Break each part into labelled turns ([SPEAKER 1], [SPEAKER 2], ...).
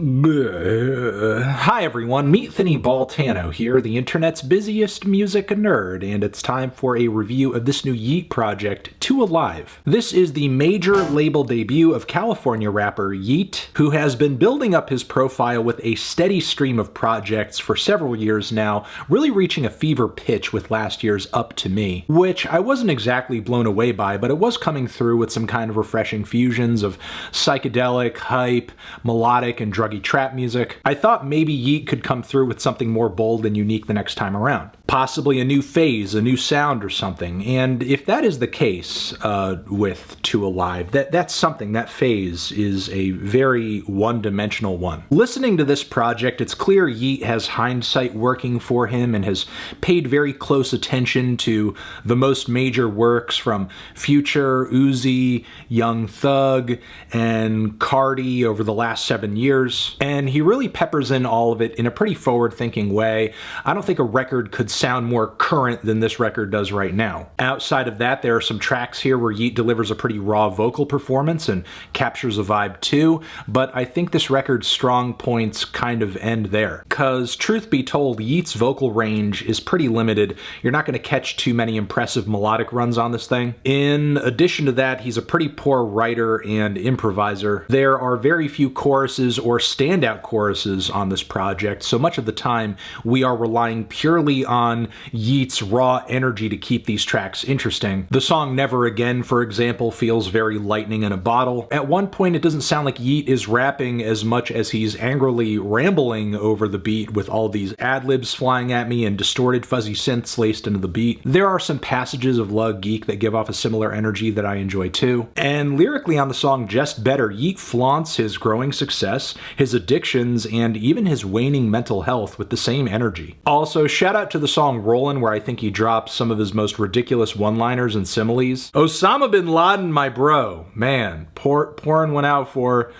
[SPEAKER 1] Hi everyone, Meet Thinny Baltano here, the internet's busiest music nerd, and it's time for a review of this new Yeat project, To Alivë. This is the major label debut of California rapper Yeat, who has been building up his profile with a steady stream of projects for several years now, really reaching a fever pitch with last year's Up To Me, which I wasn't exactly blown away by, but it was coming through with some kind of refreshing fusions of psychedelic, hype, melodic, and druggy trap music. I thought maybe Yeat could come through with something more bold and unique the next time around. Possibly a new phase, a new sound or something. And if that is the case with To Alivë, that's something, that phase is a very one-dimensional one. Listening to this project, it's clear Yeat has hindsight working for him and has paid very close attention to the most major works from Future, Uzi, Young Thug, and Cardi over the last 7 years. And he really peppers in all of it in a pretty forward-thinking way. I don't think a record could sound more current than this record does right now. Outside of that, there are some tracks here where Yeat delivers a pretty raw vocal performance and captures a vibe too, but I think this record's strong points kind of end there. Cause truth be told, Yeat's vocal range is pretty limited. You're not going to catch too many impressive melodic runs on this thing. In addition to that, he's a pretty poor writer and improviser. There are very few choruses or standout choruses on this project, so much of the time we are relying purely on Yeat's raw energy to keep these tracks interesting. The song Never Again, for example, feels very lightning in a bottle. At one point, it doesn't sound like Yeat is rapping as much as he's angrily rambling over the beat with all these ad-libs flying at me and distorted fuzzy synths laced into the beat. There are some passages of GEEK that give off a similar energy that I enjoy too. And lyrically on the song Just Better, Yeat flaunts his growing success, his addictions, and even his waning mental health with the same energy. Also, shout out to the song ROLLIN, where I think he drops some of his most ridiculous one-liners and similes. Osama bin Laden, my bro. Man, pouring one out for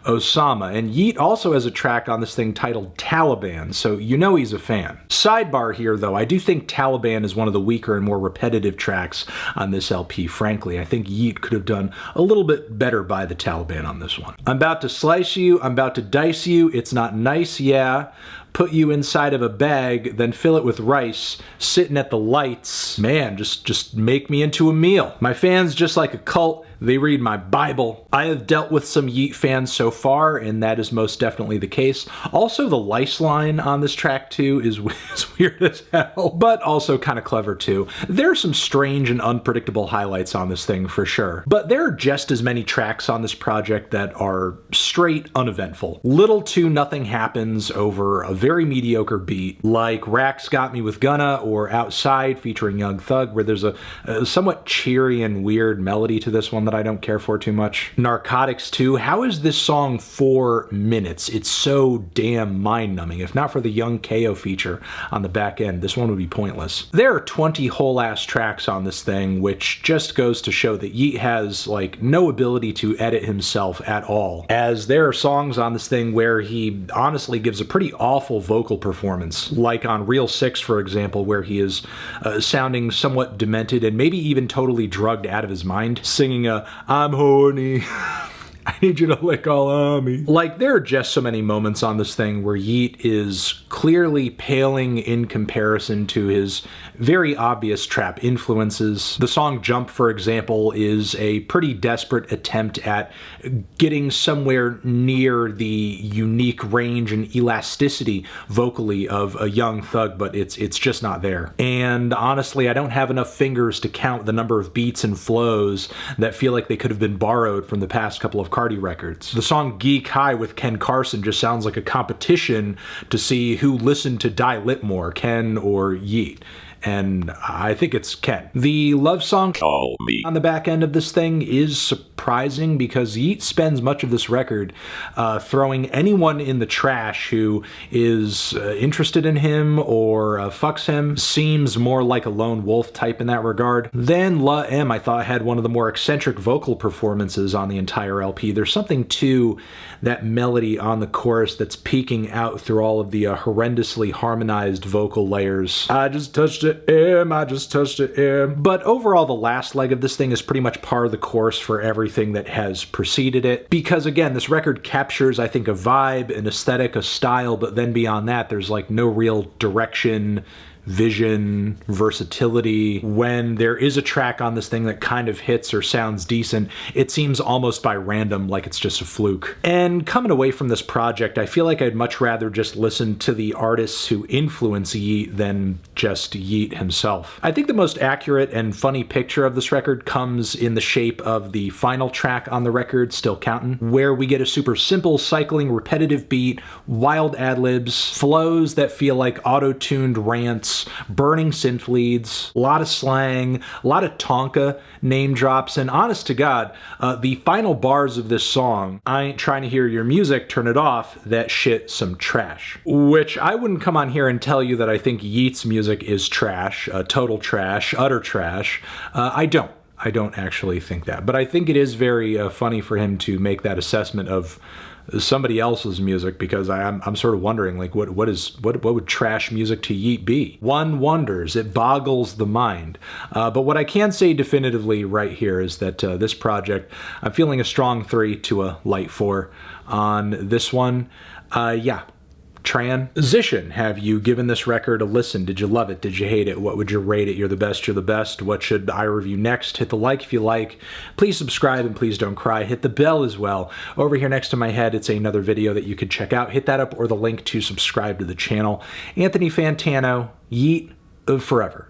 [SPEAKER 1] Osama. And Yeat also has a track on this thing titled Taliban, so you know he's a fan. Sidebar here though, I do think Taliban is one of the weaker and more repetitive tracks on this LP, frankly. I think Yeat could have done a little bit better by the Taliban on this one. I'm about to slice you, I'm about to dice you, it's not nice, yeah. Put you inside of a bag, then fill it with rice, sitting at the lights. Man, just make me into a meal. My fans, just like a cult, they read my Bible. I have dealt with some Yeat fans so far, and that is most definitely the case. Also, the lice line on this track too is weird as hell, but also kind of clever too. There are some strange and unpredictable highlights on this thing for sure, but there are just as many tracks on this project that are straight uneventful. Little to nothing happens over a very mediocre beat, like Rack's Got Me With Gunna or Outside featuring Young Thug, where there's a somewhat cheery and weird melody to this one that I don't care for too much. Narcotics too. How is this song 4 minutes? It's so damn mind-numbing. If not for the Young KO feature on the back end, this one would be pointless. There are 20 whole-ass tracks on this thing, which just goes to show that Yeat has, like, no ability to edit himself at all, as there are songs on this thing where he honestly gives a pretty awful vocal performance, like on Real 6, for example, where he is sounding somewhat demented and maybe even totally drugged out of his mind, singing a I'm horny. I need you to lick all on me. Like, there are just so many moments on this thing where Yeat is clearly paling in comparison to his very obvious trap influences. The song Jump, for example, is a pretty desperate attempt at getting somewhere near the unique range and elasticity vocally of a Young Thug, but it's just not there. And honestly, I don't have enough fingers to count the number of beats and flows that feel like they could have been borrowed from the past couple of Cardi records. The song Geek High with Ken Carson just sounds like a competition to see who listened to Die Lit more, Ken or Yeat. And I think it's Ken. The love song Call Me on the back end of this thing is surprising because Yeat spends much of this record throwing anyone in the trash who is interested in him or fucks him. Seems more like a lone wolf type in that regard. Then La M, I thought, had one of the more eccentric vocal performances on the entire LP. There's something to that melody on the chorus that's peeking out through all of the horrendously harmonized vocal layers. I just touched the M, I just touched the M. But overall, the last leg of this thing is pretty much par of the course for everything that has preceded it. Because again, this record captures, I think, a vibe, an aesthetic, a style, but then beyond that, there's like no real direction, vision, versatility. When there is a track on this thing that kind of hits or sounds decent, it seems almost by random, like it's just a fluke. And coming away from this project, I feel like I'd much rather just listen to the artists who influence Yeat than just Yeat himself. I think the most accurate and funny picture of this record comes in the shape of the final track on the record, Still Countin', where we get a super simple, cycling, repetitive beat, wild ad-libs, flows that feel like auto-tuned rants, burning synth leads, a lot of slang, a lot of Tonka name drops, and honest to God, the final bars of this song, I ain't trying to hear your music, turn it off, that shit some trash. Which I wouldn't come on here and tell you that I think Yeat's music is trash, total trash, utter trash. I don't actually think that, but I think it is very funny for him to make that assessment of somebody else's music, because I'm sort of wondering, like, what would trash music to Yeat be? One wonders. It boggles the mind. But what I can say definitively right here is that this project, I'm feeling a strong 3 to a light 4 on this one. Yeah. Transition. Have you given this record a listen? Did you love it? Did you hate it? What would you rate it? You're the best, you're the best. What should I review next? Hit the like if you like. Please subscribe and please don't cry. Hit the bell as well. Over here next to my head, it's another video that you could check out. Hit that up or the link to subscribe to the channel. Anthony Fantano, Yeat forever.